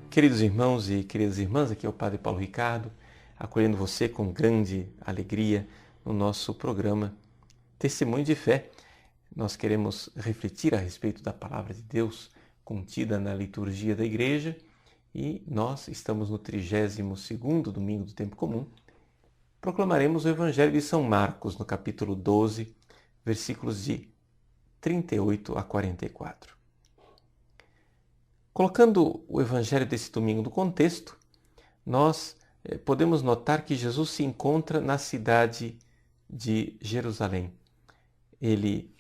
Queridos irmãos e queridas irmãs, aqui é o Padre Paulo Ricardo, acolhendo você com grande alegria no nosso programa Testemunho de Fé. Nós queremos refletir a respeito da Palavra de Deus contida na liturgia da Igreja e nós estamos no 32º domingo do Tempo Comum. Proclamaremos o Evangelho de São Marcos, no capítulo 12, versículos de 38 a 44. Colocando o Evangelho desse domingo no contexto, nós podemos notar que Jesus se encontra na cidade de Jerusalém. Ele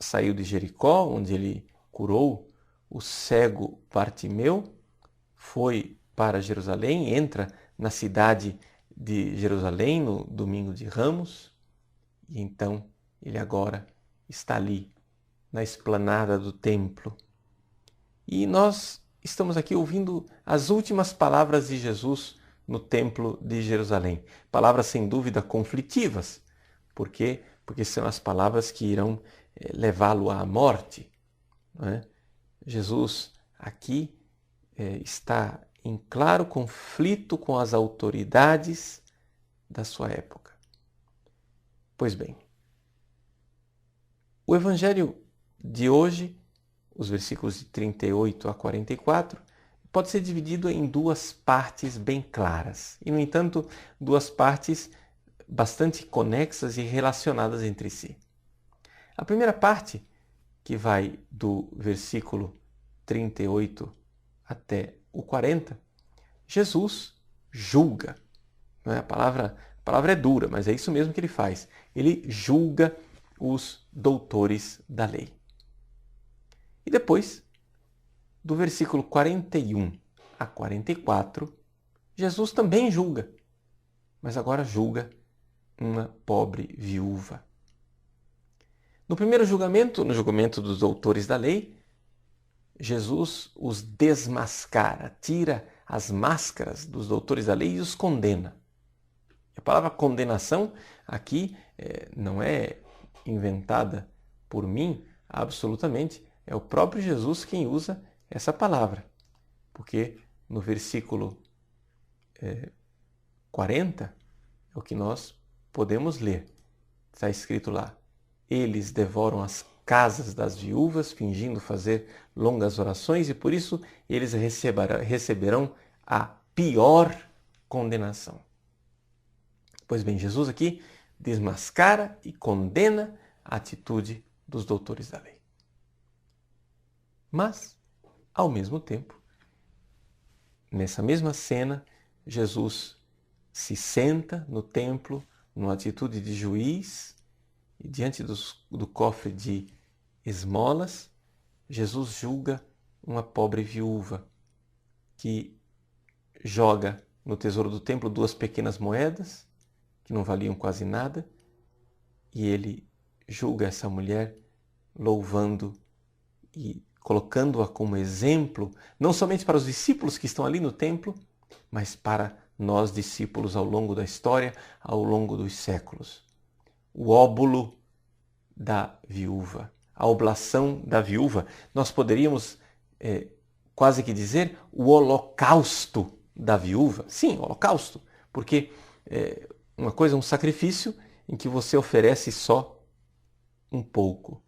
saiu de Jericó, onde ele curou o cego Bartimeu, foi para Jerusalém, entra na cidade de Jerusalém no domingo de Ramos, e então ele agora está ali, na esplanada do templo. E nós estamos aqui ouvindo as últimas palavras de Jesus no templo de Jerusalém. Palavras sem dúvida conflitivas. Por quê? Porque são as palavras que irão levá-lo à morte. Não é? Jesus aqui está em claro conflito com as autoridades da sua época. Pois bem, o Evangelho de hoje, os versículos de 38 a 44, pode ser dividido em duas partes bem claras. E, no entanto, duas partes bastante conexas e relacionadas entre si. A primeira parte, que vai do versículo 38 até o 40, Jesus julga. Não é? A palavra é dura, mas é isso mesmo que ele faz. Ele julga os doutores da lei. E depois, do versículo 41 a 44, Jesus também julga, mas agora julga uma pobre viúva. No primeiro julgamento, no julgamento dos doutores da lei, Jesus os desmascara, tira as máscaras dos doutores da lei e os condena. A palavra condenação aqui não é inventada por mim absolutamente. É o próprio Jesus quem usa essa palavra, porque no versículo 40 é o que nós podemos ler. Está escrito lá: eles devoram as casas das viúvas, fingindo fazer longas orações, e por isso eles receberão a pior condenação. Pois bem, Jesus aqui desmascara e condena a atitude dos doutores da lei. Mas, ao mesmo tempo, nessa mesma cena, Jesus se senta no templo, numa atitude de juiz, e diante do cofre de esmolas, Jesus julga uma pobre viúva que joga no tesouro do templo 2 pequenas moedas, que não valiam quase nada, e ele julga essa mulher louvando e colocando-a como exemplo, não somente para os discípulos que estão ali no templo, mas para nós discípulos ao longo da história, ao longo dos séculos. O óbolo da viúva, a oblação da viúva, nós poderíamos quase que dizer o holocausto da viúva. Sim, holocausto, porque uma coisa é um sacrifício em que você oferece só um pouco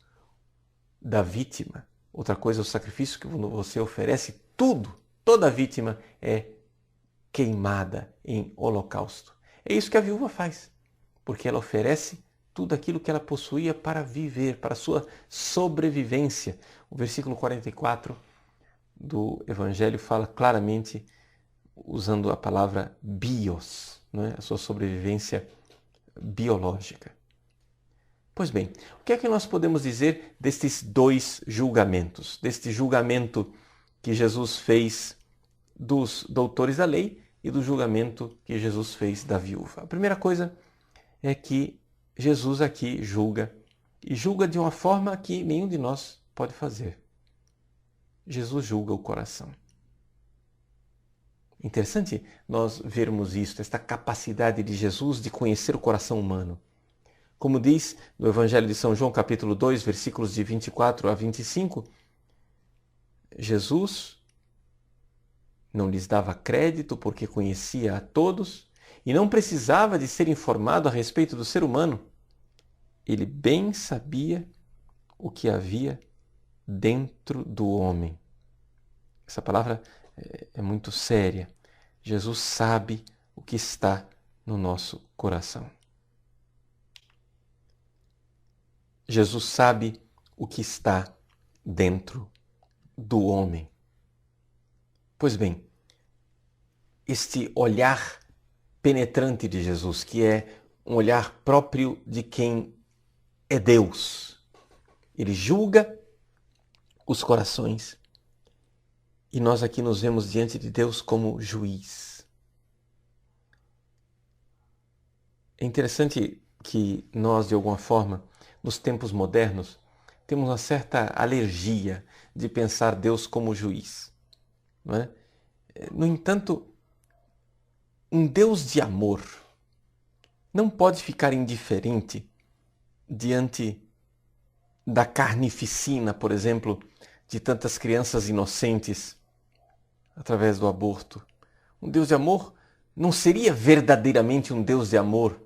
da vítima. Outra coisa é o sacrifício que você oferece tudo. Toda a vítima é queimada em holocausto. É isso que a viúva faz, porque ela oferece tudo aquilo que ela possuía para viver, para a sua sobrevivência. O versículo 44 do Evangelho fala claramente, usando a palavra bios, não é? A sua sobrevivência biológica. Pois bem, o que é que nós podemos dizer destes dois julgamentos? Deste julgamento que Jesus fez dos doutores da lei e do julgamento que Jesus fez da viúva. A primeira coisa é que Jesus aqui julga, e julga de uma forma que nenhum de nós pode fazer. Jesus julga o coração. Interessante nós vermos isso, esta capacidade de Jesus de conhecer o coração humano. Como diz no Evangelho de São João, capítulo 2, versículos de 24 a 25, Jesus não lhes dava crédito porque conhecia a todos e não precisava de ser informado a respeito do ser humano. Ele bem sabia o que havia dentro do homem. Essa palavra é muito séria. Jesus sabe o que está no nosso coração. Jesus sabe o que está dentro do homem. Pois bem, este olhar penetrante de Jesus, que é um olhar próprio de quem é Deus, ele julga os corações e nós aqui nos vemos diante de Deus como juiz. É interessante que nós, de alguma forma, nos tempos modernos, temos uma certa alergia de pensar Deus como juiz. Não é? No entanto, um Deus de amor não pode ficar indiferente diante da carnificina, por exemplo, de tantas crianças inocentes através do aborto. Um Deus de amor não seria verdadeiramente um Deus de amor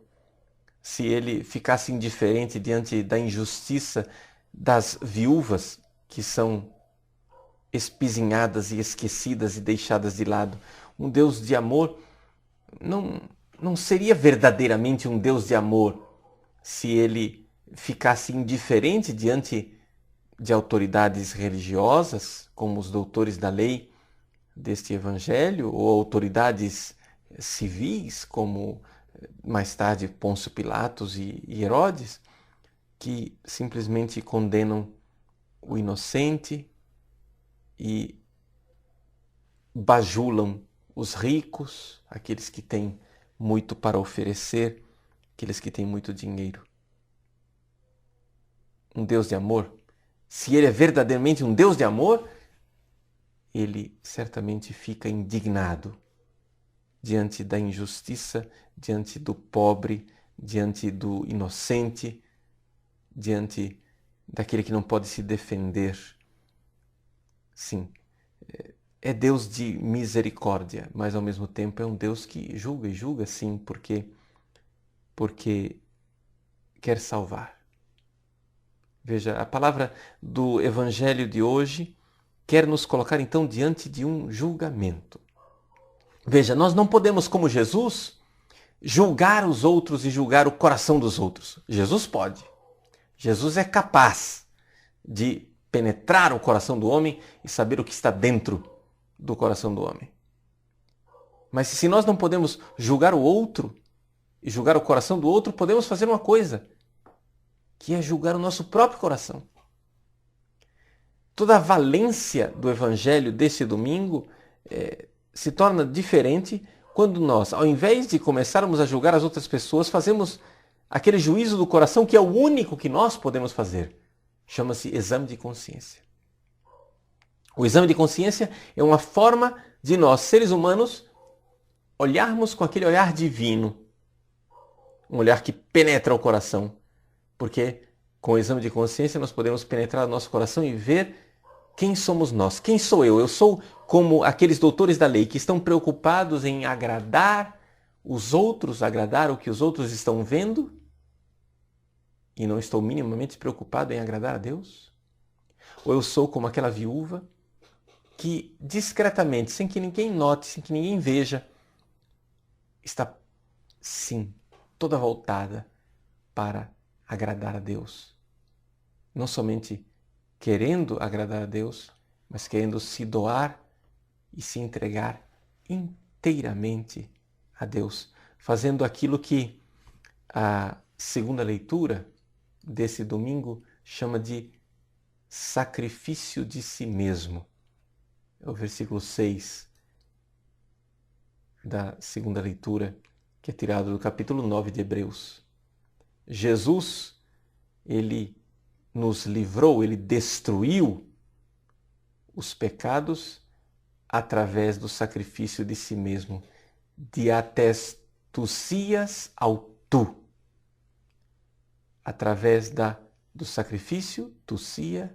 se ele ficasse indiferente diante da injustiça das viúvas que são espizinhadas e esquecidas e deixadas de lado. Um Deus de amor não seria verdadeiramente um Deus de amor se ele ficasse indiferente diante de autoridades religiosas, como os doutores da lei deste evangelho, ou autoridades civis, como mais tarde Pôncio Pilatos e Herodes, que simplesmente condenam o inocente e bajulam os ricos, aqueles que têm muito para oferecer, aqueles que têm muito dinheiro. Um Deus de amor, se ele é verdadeiramente um Deus de amor, ele certamente fica indignado diante da injustiça, diante do pobre, diante do inocente, diante daquele que não pode se defender. Sim, é Deus de misericórdia, mas ao mesmo tempo é um Deus que julga, e julga sim, porque quer salvar. Veja, a palavra do Evangelho de hoje quer nos colocar então diante de um julgamento. Veja, nós não podemos, como Jesus, julgar os outros e julgar o coração dos outros. Jesus pode. Jesus é capaz de penetrar o coração do homem e saber o que está dentro do coração do homem. Mas se nós não podemos julgar o outro e julgar o coração do outro, podemos fazer uma coisa, que é julgar o nosso próprio coração. Toda a valência do Evangelho desse domingo se torna diferente quando nós, ao invés de começarmos a julgar as outras pessoas, fazemos aquele juízo do coração que é o único que nós podemos fazer. Chama-se exame de consciência. O exame de consciência é uma forma de nós, seres humanos, olharmos com aquele olhar divino, um olhar que penetra o coração, porque com o exame de consciência nós podemos penetrar o nosso coração e ver quem somos nós. Quem sou eu? Eu sou como aqueles doutores da lei que estão preocupados em agradar os outros, agradar o que os outros estão vendo, e não estou minimamente preocupado em agradar a Deus? Ou eu sou como aquela viúva que discretamente, sem que ninguém note, sem que ninguém veja, está, sim, toda voltada para agradar a Deus. Não somente querendo agradar a Deus, mas querendo se doar e se entregar inteiramente a Deus, fazendo aquilo que a segunda leitura desse domingo chama de sacrifício de si mesmo. É o versículo 6 da segunda leitura, que é tirado do capítulo 9 de Hebreus. Jesus, ele nos livrou, ele destruiu os pecados através do sacrifício de si mesmo, diatestousias autou, através do sacrifício, tousia,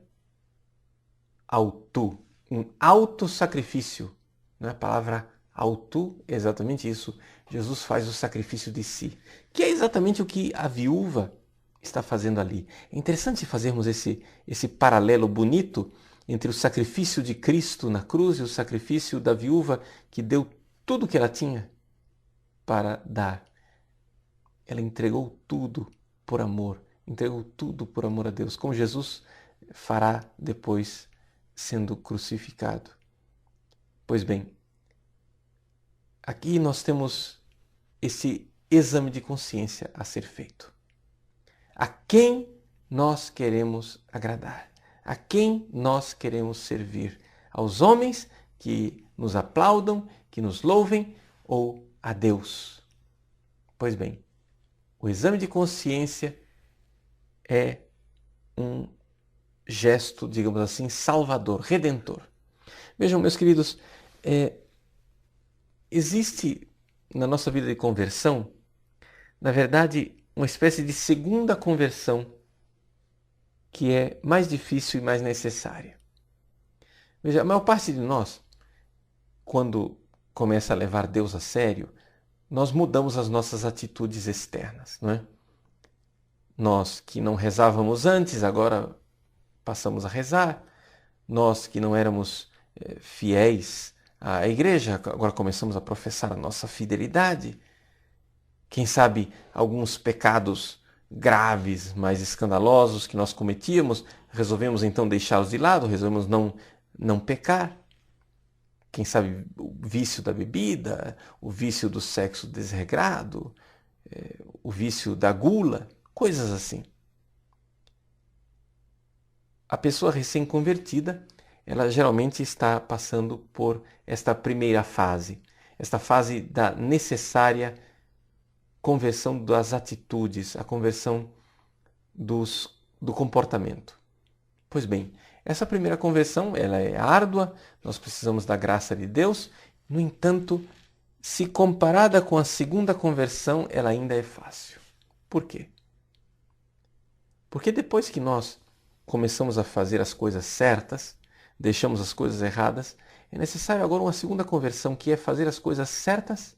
autou, um autossacrifício. A palavra autou é exatamente isso. Jesus faz o sacrifício de si, que é exatamente o que a viúva está fazendo ali. É interessante fazermos esse paralelo bonito entre o sacrifício de Cristo na cruz e o sacrifício da viúva que deu tudo o que ela tinha para dar. Ela entregou tudo por amor, entregou tudo por amor a Deus, como Jesus fará depois sendo crucificado. Pois bem, aqui nós temos esse exame de consciência a ser feito. A quem nós queremos agradar? A quem nós queremos servir? Aos homens que nos aplaudam, que nos louvem, ou a Deus? Pois bem, o exame de consciência é um gesto, digamos assim, salvador, redentor. Vejam, meus queridos, existe na nossa vida de conversão, na verdade, uma espécie de segunda conversão que é mais difícil e mais necessária. Veja, a maior parte de nós, quando começa a levar Deus a sério, nós mudamos as nossas atitudes externas, não é? Nós que não rezávamos antes, agora passamos a rezar. Nós que não éramos fiéis à igreja, agora começamos a professar a nossa fidelidade. Quem sabe alguns pecados graves, mais escandalosos que nós cometíamos, resolvemos então deixá-los de lado, resolvemos não pecar. Quem sabe o vício da bebida, o vício do sexo desregrado, o vício da gula, coisas assim. A pessoa recém-convertida, ela geralmente está passando por esta primeira fase, esta fase da necessária conversão das atitudes, a conversão do comportamento. Pois bem, essa primeira conversão ela é árdua, nós precisamos da graça de Deus, no entanto, se comparada com a segunda conversão, ela ainda é fácil. Por quê? Porque depois que nós começamos a fazer as coisas certas, deixamos as coisas erradas, é necessário agora uma segunda conversão, que é fazer as coisas certas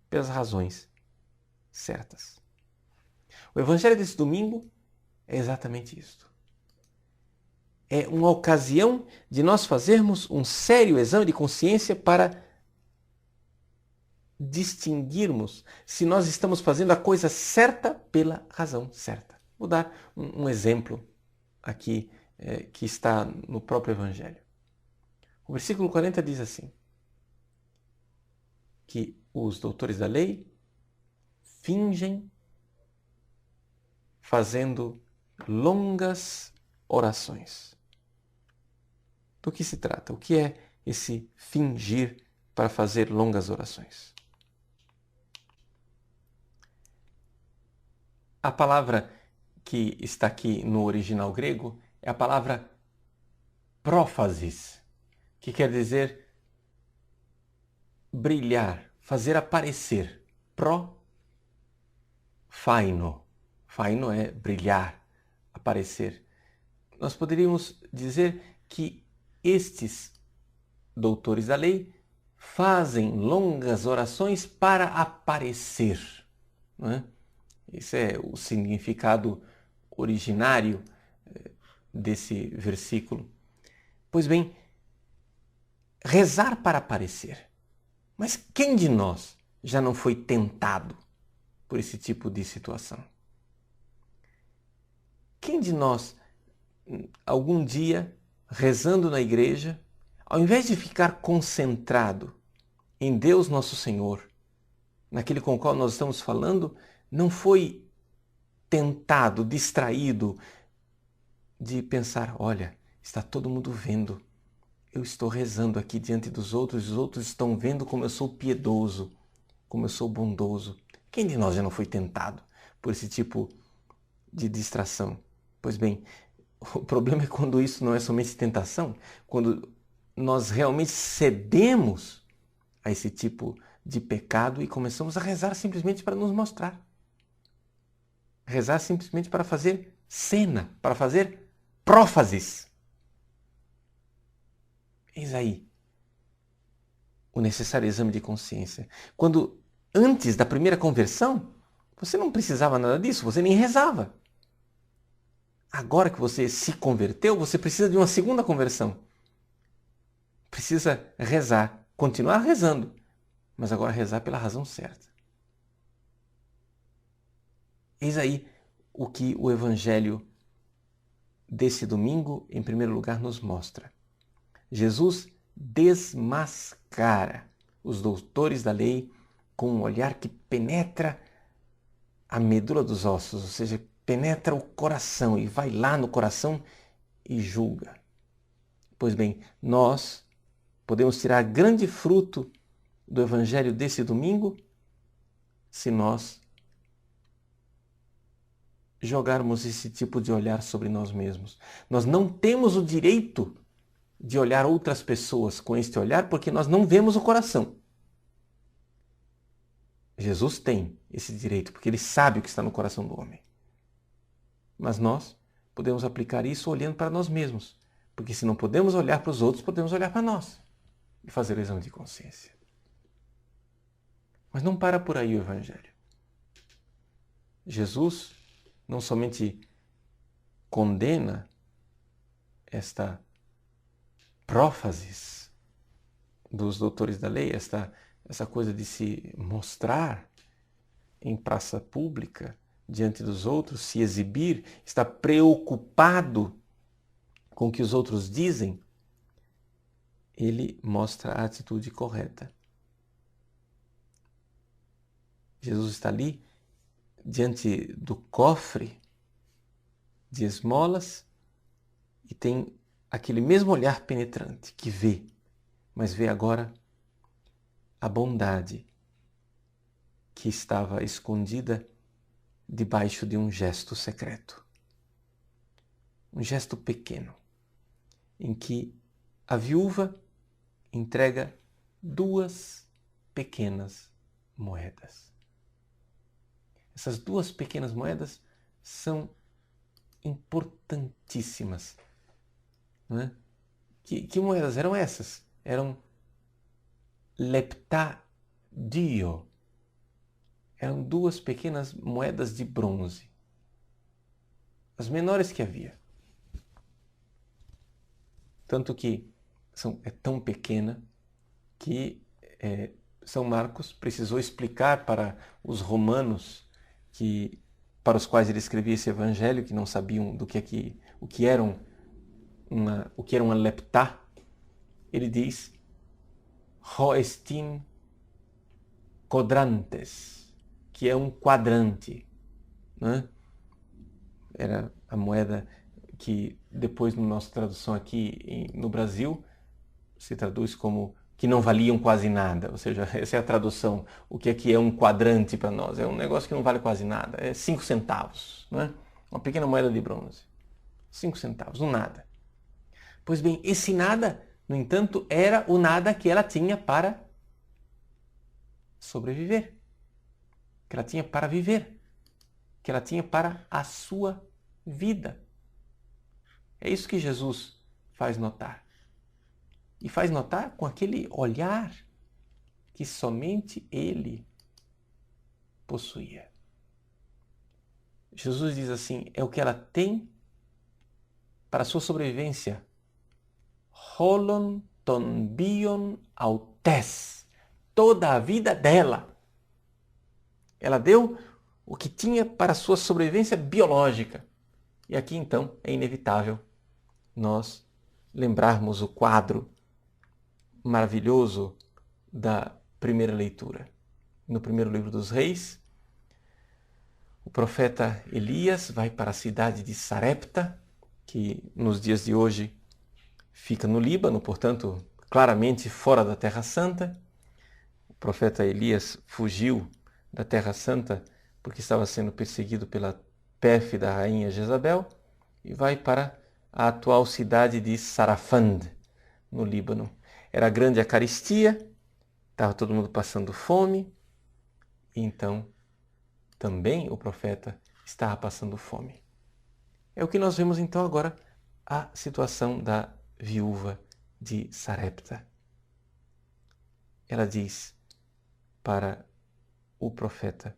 pelas razões certas. O evangelho desse domingo é exatamente isto. É uma ocasião de nós fazermos um sério exame de consciência para distinguirmos se nós estamos fazendo a coisa certa pela razão certa. Vou dar um exemplo aqui que está no próprio evangelho. O versículo 40 diz assim, que os doutores da lei fingem fazendo longas orações. Do que se trata? O que é esse fingir para fazer longas orações? A palavra que está aqui no original grego é a palavra prófasis, que quer dizer brilhar, fazer aparecer. Faino. Faino é brilhar, aparecer. Nós poderíamos dizer que estes doutores da lei fazem longas orações para aparecer. Não é? Esse é o significado originário desse versículo. Pois bem, rezar para aparecer. Mas quem de nós já não foi tentado por esse tipo de situação? Quem de nós, algum dia, rezando na igreja, ao invés de ficar concentrado em Deus Nosso Senhor, naquele com o qual nós estamos falando, não foi tentado, distraído de pensar, olha, está todo mundo vendo, eu estou rezando aqui diante dos outros, os outros estão vendo como eu sou piedoso, como eu sou bondoso. Quem de nós já não foi tentado por esse tipo de distração? Pois bem, o problema é quando isso não é somente tentação, quando nós realmente cedemos a esse tipo de pecado e começamos a rezar simplesmente para nos mostrar. Rezar simplesmente para fazer cena, para fazer prófases. Eis aí o necessário exame de consciência. Quando antes da primeira conversão, você não precisava nada disso, você nem rezava. Agora que você se converteu, você precisa de uma segunda conversão. Precisa rezar, continuar rezando, mas agora rezar pela razão certa. Eis aí o que o Evangelho desse domingo, em primeiro lugar, nos mostra. Jesus desmascara os doutores da lei com um olhar que penetra a medula dos ossos, ou seja, penetra o coração e vai lá no coração e julga. Pois bem, nós podemos tirar grande fruto do Evangelho desse domingo se nós jogarmos esse tipo de olhar sobre nós mesmos. Nós não temos o direito de olhar outras pessoas com este olhar porque nós não vemos o coração. Jesus tem esse direito porque ele sabe o que está no coração do homem. Mas nós podemos aplicar isso olhando para nós mesmos, porque se não podemos olhar para os outros, podemos olhar para nós e fazer o exame de consciência. Mas não para por aí o Evangelho. Jesus não somente condena esta prófasis dos doutores da lei, essa coisa de se mostrar em praça pública diante dos outros, se exibir, está preocupado com o que os outros dizem, ele mostra a atitude correta. Jesus está ali diante do cofre de esmolas e tem aquele mesmo olhar penetrante que vê, mas vê agora a bondade que estava escondida debaixo de um gesto secreto. Um gesto pequeno, em que a viúva entrega 2 pequenas moedas. Essas 2 pequenas moedas são importantíssimas. Não é? Que moedas eram essas? Eram leptadio. Eram 2 pequenas moedas de bronze. As menores que havia. Tanto que é tão pequena que São Marcos precisou explicar para os romanos para os quais ele escrevia esse evangelho, que não sabiam o que era uma leptá. Ele diz ho estin quadrantes, que é um quadrante, né? Era a moeda que depois, na nossa tradução aqui no Brasil, se traduz como que não valiam quase nada. Ou seja, essa é a tradução. O que é um quadrante para nós? É um negócio que não vale quase nada. É 5 centavos, né? Uma pequena moeda de bronze. 5 centavos, um nada. Pois bem, esse nada, no entanto, era o nada que ela tinha para sobreviver. Que ela tinha para viver. Que ela tinha para a sua vida. É isso que Jesus faz notar. E faz notar com aquele olhar que somente ele possuía. Jesus diz assim, é o que ela tem para a sua sobrevivência. Holon ton bion autes. Toda a vida dela. Ela deu o que tinha para a sua sobrevivência biológica. E aqui então é inevitável nós lembrarmos o quadro maravilhoso da primeira leitura. No primeiro livro dos Reis, o profeta Elias vai para a cidade de Sarepta, que nos dias de hoje fica no Líbano, portanto, claramente fora da Terra Santa. O profeta Elias fugiu da Terra Santa porque estava sendo perseguido pela pérfida rainha Jezabel e vai para a atual cidade de Sarafand, no Líbano. Era grande a carestia, estava todo mundo passando fome, e então também o profeta estava passando fome. É o que nós vemos então agora, a situação da viúva de Sarepta. Ela diz para o profeta: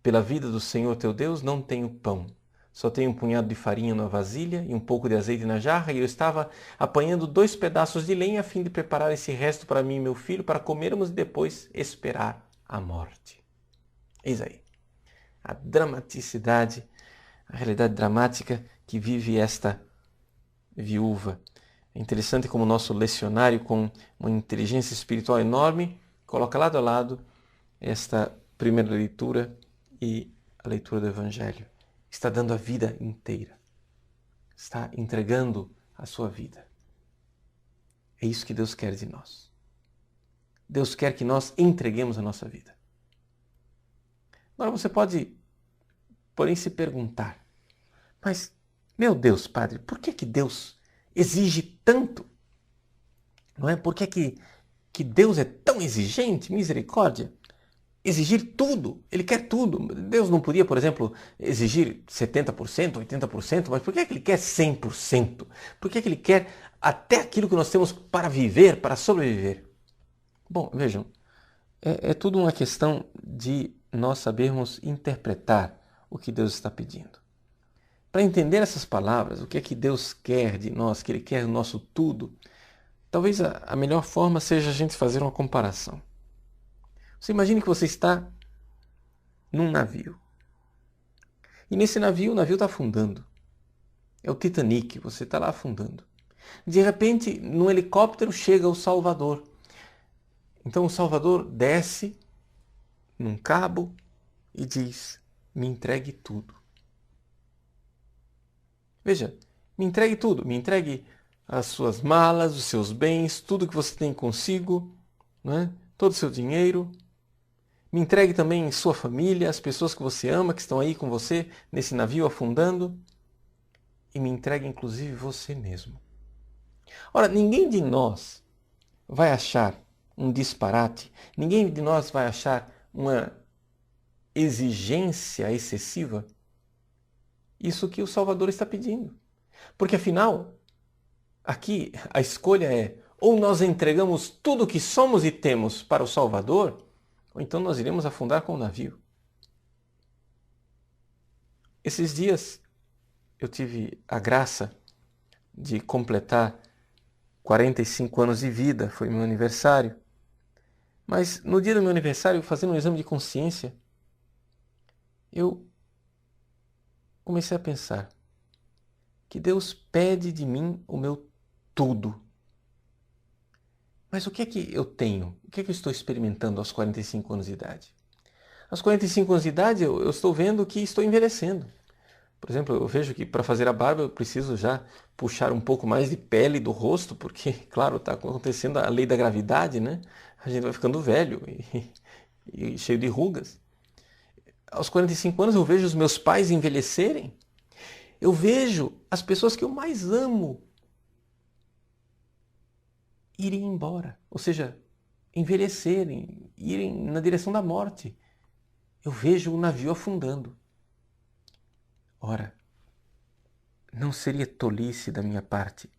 pela vida do Senhor teu Deus não tenho pão, só tenho um punhado de farinha na vasilha e um pouco de azeite na jarra, e eu estava apanhando 2 pedaços de lenha a fim de preparar esse resto para mim e meu filho, para comermos e depois esperar a morte. Eis aí a dramaticidade, a realidade dramática que vive esta viúva. É interessante como o nosso lecionário, com uma inteligência espiritual enorme, coloca lado a lado esta primeira leitura e a leitura do Evangelho. Está dando a vida inteira. Está entregando a sua vida. É isso que Deus quer de nós. Deus quer que nós entreguemos a nossa vida. Agora você pode, porém, se perguntar: mas, meu Deus, Padre, por que Deus exige tanto? Não é? Por que Deus é tão exigente? Misericórdia! Exigir tudo, Ele quer tudo. Deus não podia, por exemplo, exigir 70%, 80%, mas por que Ele quer 100%? Por que Ele quer até aquilo que nós temos para viver, para sobreviver? Bom, vejam, é tudo uma questão de nós sabermos interpretar o que Deus está pedindo. Para entender essas palavras, o que é que Deus quer de nós, que Ele quer o nosso tudo, talvez a melhor forma seja a gente fazer uma comparação. Você imagine que você está num navio. E nesse navio, o navio está afundando. É o Titanic, você está lá afundando. De repente, num helicóptero chega o Salvador. Então o Salvador desce num cabo e diz: me entregue tudo. Veja, me entregue tudo. Me entregue as suas malas, os seus bens, tudo que você tem consigo, não é? Todo o seu dinheiro. Me entregue também sua família, as pessoas que você ama, que estão aí com você nesse navio afundando. E me entregue inclusive você mesmo. Ora, ninguém de nós vai achar um disparate, ninguém de nós vai achar uma exigência excessiva isso que o Salvador está pedindo. Porque afinal, aqui a escolha é: ou nós entregamos tudo o que somos e temos para o Salvador, ou então nós iremos afundar com o navio. Esses dias eu tive a graça de completar 45 anos de vida, foi meu aniversário. Mas no dia do meu aniversário, fazendo um exame de consciência, eu comecei a pensar que Deus pede de mim o meu tudo. Mas o que é que eu tenho? O que é que eu estou experimentando aos 45 anos de idade? Aos 45 anos de idade, eu estou vendo que estou envelhecendo. Por exemplo, eu vejo que para fazer a barba eu preciso já puxar um pouco mais de pele do rosto, porque, claro, está acontecendo a lei da gravidade, né? A gente vai ficando velho e cheio de rugas. Aos 45 anos eu vejo os meus pais envelhecerem. Eu vejo as pessoas que eu mais amo irem embora, ou seja, envelhecerem, irem na direção da morte. Eu vejo o navio afundando. Ora, não seria tolice da minha parte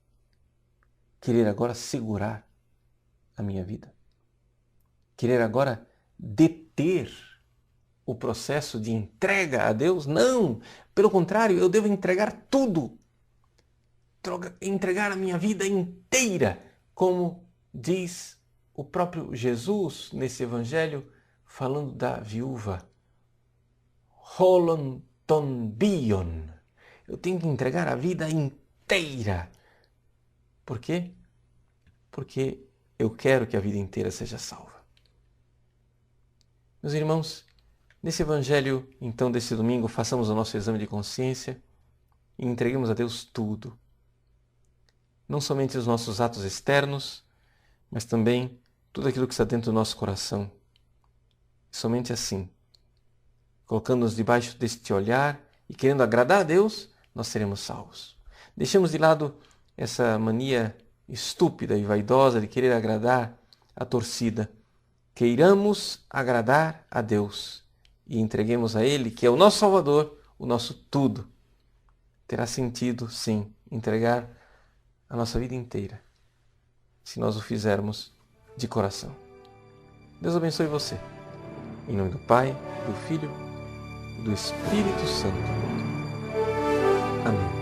querer agora segurar a minha vida? Querer agora deter o processo de entrega a Deus? Não! Pelo contrário, eu devo entregar tudo. Entregar a minha vida inteira, como diz o próprio Jesus nesse evangelho, falando da viúva. Holon ton bion. Eu tenho que entregar a vida inteira. Por quê? Porque eu quero que a vida inteira seja salva. Meus irmãos, nesse evangelho, então, desse domingo, façamos o nosso exame de consciência e entreguemos a Deus tudo. Não somente os nossos atos externos, mas também tudo aquilo que está dentro do nosso coração. E somente assim, colocando-nos debaixo deste olhar e querendo agradar a Deus, nós seremos salvos. Deixemos de lado essa mania estúpida e vaidosa de querer agradar a torcida. Queiramos agradar a Deus e entreguemos a Ele, que é o nosso Salvador, o nosso tudo. Terá sentido, sim, entregar a nossa vida inteira, se nós o fizermos de coração. Deus abençoe você. Em nome do Pai, do Filho e do Espírito Santo. Amém.